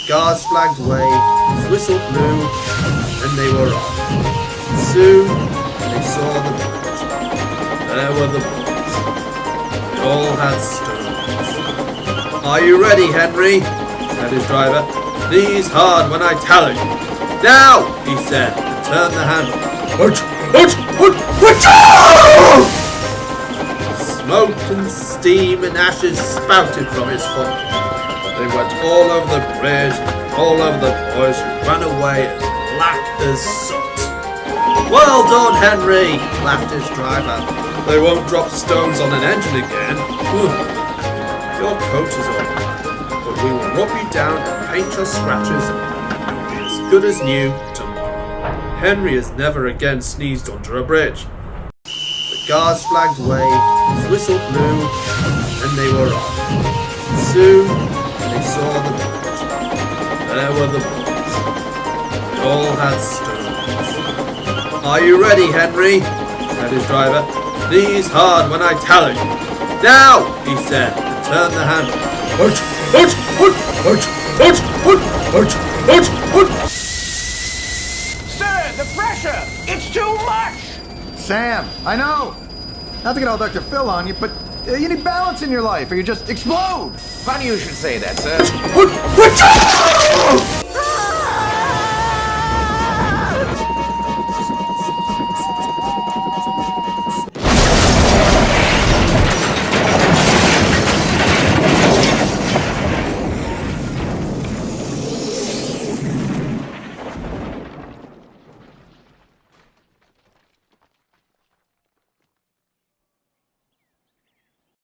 guards flagged waved, his whistle blew, and they were off. Soon they saw the village. There were the boys. They all had stones. "Are you ready, Henry?" said his driver. "Sneeze hard when I tell you." "Now!" he said, and turned the handle. Smoke and steam and ashes spouted from his foot. They went all over the bridge, all over the boys who ran away as black as soot. "Well done, Henry," laughed his driver. "They won't drop stones on an engine again. Your coat is all right, but we will rub you down and paint your scratches and you'll be as good as new tomorrow." Henry has never again sneezed under a bridge. The guards flagged waved, his whistle blew, and they were off. Soon they saw the village. There were the boys. They all had stones. "Are you ready, Henry?" said his driver. "Sneeze hard when I tell you." "Now!" he said, and turned the handle. Sir, the pressure! It's too much! Sam, I know. Not to get all Dr. Phil on you, but you need balance in your life or you just explode. Funny you should say that, sir.